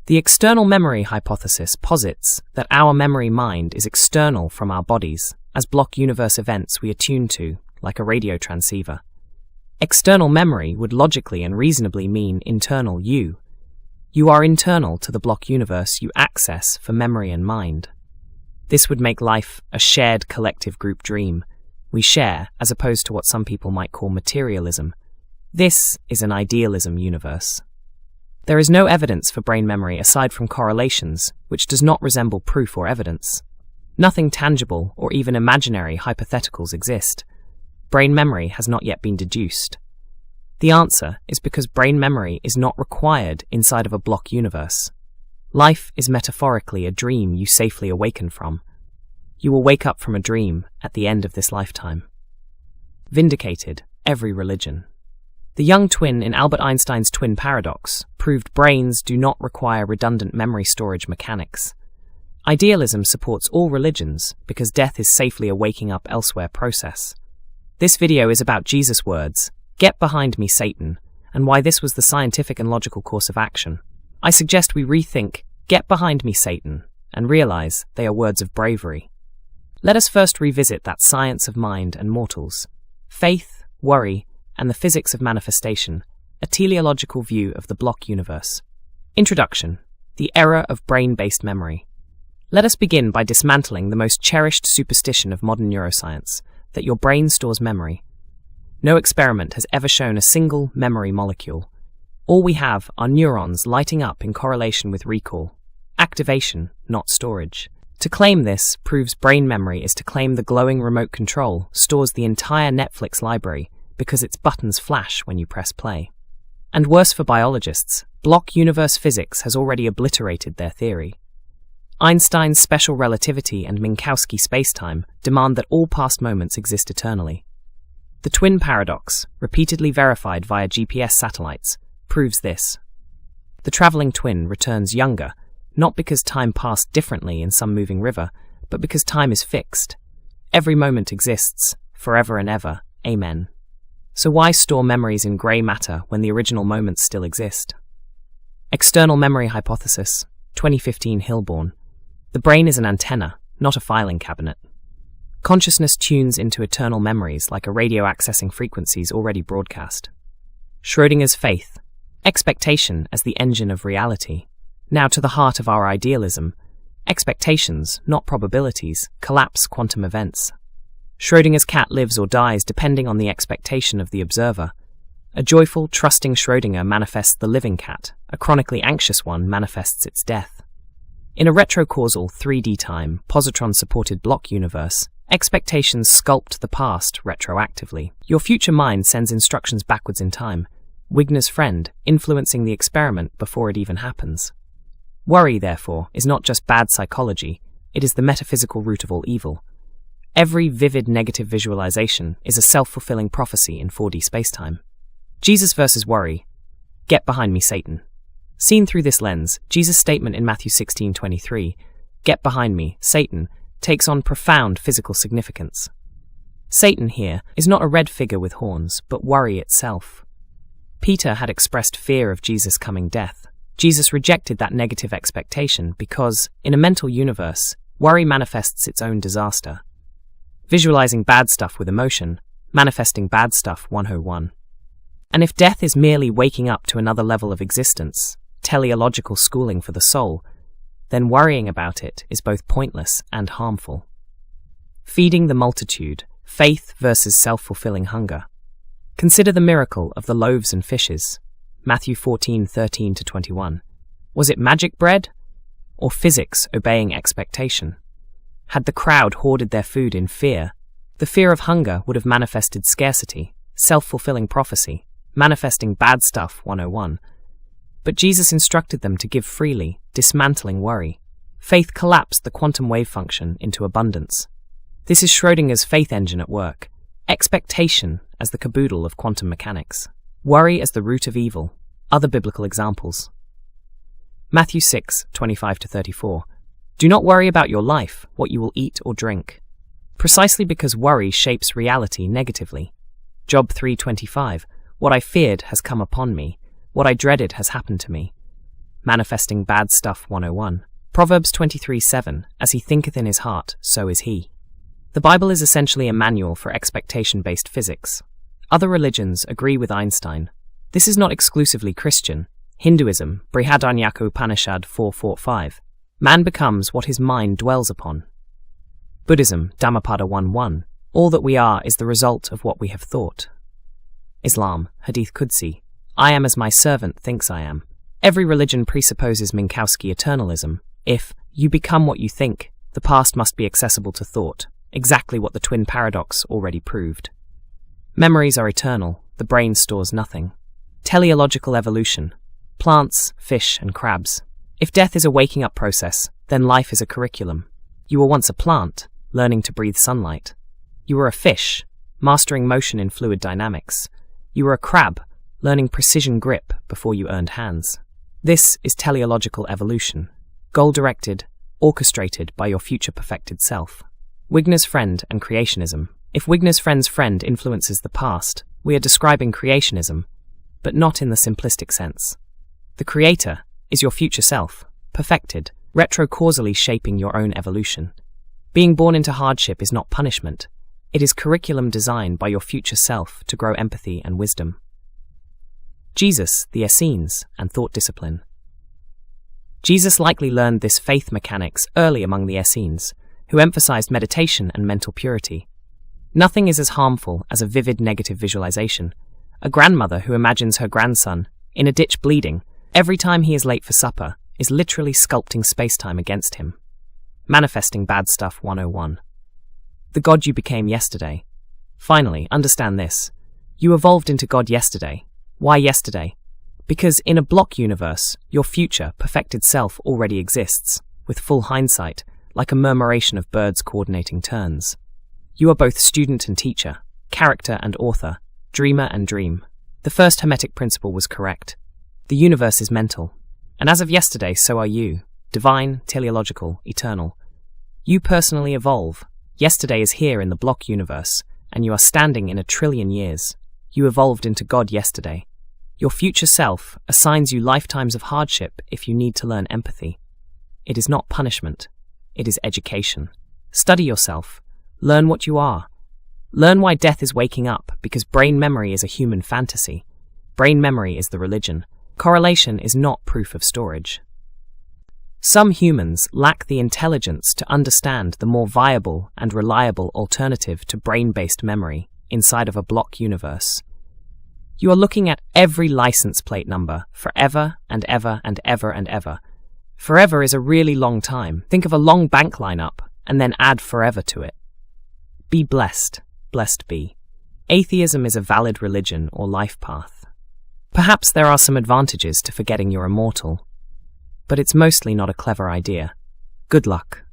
The external memory hypothesis posits that our memory mind is external from our bodies, as block universe events we attune to, like a radio transceiver. External memory would logically and reasonably mean internal you. You are internal to the block universe you access for memory and mind. This would make life a shared collective group dream we share, as opposed to what some people might call materialism. This is an idealism universe. There is no evidence for brain memory aside from correlations, which does not resemble proof or evidence. Nothing tangible or even imaginary hypotheticals exist. Brain memory has not yet been deduced. The answer is because brain memory is not required inside of a block universe. Life is metaphorically a dream you safely awaken from. You will wake up from a dream at the end of this lifetime. Vindicated every religion. The young twin in Albert Einstein's twin paradox proved brains do not require redundant memory storage mechanics. Idealism supports all religions because death is safely a waking up elsewhere process. This video is about Jesus' words, "Get behind me, Satan," and why this was the scientific and logical course of action. I suggest we rethink "Get behind me, Satan," and realize they are words of bravery. Let us first revisit that science of mind and mortals. Faith, worry, and the physics of manifestation, a teleological view of the block universe. Introduction: the era of brain-based memory. Let us begin by dismantling the most cherished superstition of modern neuroscience, that your brain stores memory. No experiment has ever shown a single memory molecule. All we have are neurons lighting up in correlation with recall. Activation, not storage. To claim this proves brain memory is to claim the glowing remote control stores the entire Netflix library because its buttons flash when you press play. And worse for biologists, block universe physics has already obliterated their theory. Einstein's special relativity and Minkowski spacetime demand that all past moments exist eternally. The twin paradox, repeatedly verified via GPS satellites, proves this. The traveling twin returns younger, not because time passed differently in some moving river, but because time is fixed. Every moment exists, forever and ever, amen. So why store memories in grey matter when the original moments still exist? External memory hypothesis, 2015 Hilborn. The brain is an antenna, not a filing cabinet. Consciousness tunes into eternal memories like a radio accessing frequencies already broadcast. Schrödinger's faith, expectation as the engine of reality. Now to the heart of our idealism, expectations, not probabilities, collapse quantum events. Schrödinger's cat lives or dies depending on the expectation of the observer. A joyful, trusting Schrödinger manifests the living cat, a chronically anxious one manifests its death. In a retrocausal 3D time, positron-supported block universe, expectations sculpt the past retroactively. Your future mind sends instructions backwards in time, Wigner's friend, influencing the experiment before it even happens. Worry, therefore, is not just bad psychology, it is the metaphysical root of all evil. Every vivid negative visualization is a self-fulfilling prophecy in 4D spacetime. Jesus versus worry. Get behind me, Satan. Seen through this lens, Jesus' statement in Matthew 16:23, "Get behind me, Satan," takes on profound physical significance. Satan here is not a red figure with horns, but worry itself. Peter had expressed fear of Jesus' coming death. Jesus rejected that negative expectation because, in a mental universe, worry manifests its own disaster. Visualizing bad stuff with emotion, manifesting bad stuff 101. And if death is merely waking up to another level of existence, teleological schooling for the soul, then worrying about it is both pointless and harmful. Feeding the multitude, faith versus self-fulfilling hunger. Consider the miracle of the loaves and fishes, Matthew 14:13-21. Was it magic bread or physics obeying expectation? Had the crowd hoarded their food in fear, the fear of hunger would have manifested scarcity, self-fulfilling prophecy, manifesting bad stuff 101. But Jesus instructed them to give freely, dismantling worry. Faith collapsed the quantum wave function into abundance. This is Schrödinger's faith engine at work, expectation as the caboodle of quantum mechanics, worry as the root of evil. Other biblical examples. Matthew 6:25-34. Do not worry about your life, what you will eat or drink. Precisely because worry shapes reality negatively. Job 3:25. What I feared has come upon me. What I dreaded has happened to me. Manifesting Bad Stuff 101. Proverbs 23:7, as he thinketh in his heart, so is he. The Bible is essentially a manual for expectation-based physics. Other religions agree with Einstein. This is not exclusively Christian. Hinduism, Brihadaranyaka Upanishad 4.4.5. Man becomes what his mind dwells upon. Buddhism, Dhammapada 1.1. All that we are is the result of what we have thought. Islam, Hadith Qudsi. I am as my servant thinks I am. Every religion presupposes Minkowski eternalism. If you become what you think, the past must be accessible to thought, exactly what the twin paradox already proved. Memories are eternal, the brain stores nothing. Teleological evolution. Plants, fish, and crabs. If death is a waking up process, then life is a curriculum. You were once a plant, learning to breathe sunlight. You were a fish, mastering motion in fluid dynamics. You were a crab, learning precision grip before you earned hands. This is teleological evolution, goal-directed, orchestrated by your future perfected self. Wigner's friend and creationism. If Wigner's friend's friend influences the past, we are describing creationism, but not in the simplistic sense. The creator is your future self, perfected, retrocausally shaping your own evolution. Being born into hardship is not punishment. It is curriculum designed by your future self to grow empathy and wisdom. Jesus, the Essenes, and thought discipline. Jesus likely learned this faith mechanics early among the Essenes, who emphasized meditation and mental purity. Nothing is as harmful as a vivid negative visualization. A grandmother who imagines her grandson, in a ditch bleeding, every time he is late for supper, is literally sculpting space-time against him. Manifesting Bad Stuff 101. The God you became yesterday. Finally, understand this. You evolved into God yesterday. Why yesterday? Because in a block universe, your future, perfected self already exists, with full hindsight, like a murmuration of birds coordinating turns. You are both student and teacher, character and author, dreamer and dream. The first Hermetic principle was correct. The universe is mental. And as of yesterday, so are you. Divine, teleological, eternal. You personally evolve. Yesterday is here in the block universe, and you are standing in 1 trillion years. You evolved into God yesterday. Your future self assigns you lifetimes of hardship if you need to learn empathy. It is not punishment. It is education. Study yourself. Learn what you are. Learn why death is waking up, because brain memory is a human fantasy. Brain memory is the religion. Correlation is not proof of storage. Some humans lack the intelligence to understand the more viable and reliable alternative to brain-based memory inside of a block universe. You are looking at every license plate number forever and ever and ever and ever. Forever is a really long time. Think of a long bank lineup and then add forever to it. Be blessed. Blessed be. Atheism is a valid religion or life path. Perhaps there are some advantages to forgetting you're immortal, but it's mostly not a clever idea. Good luck.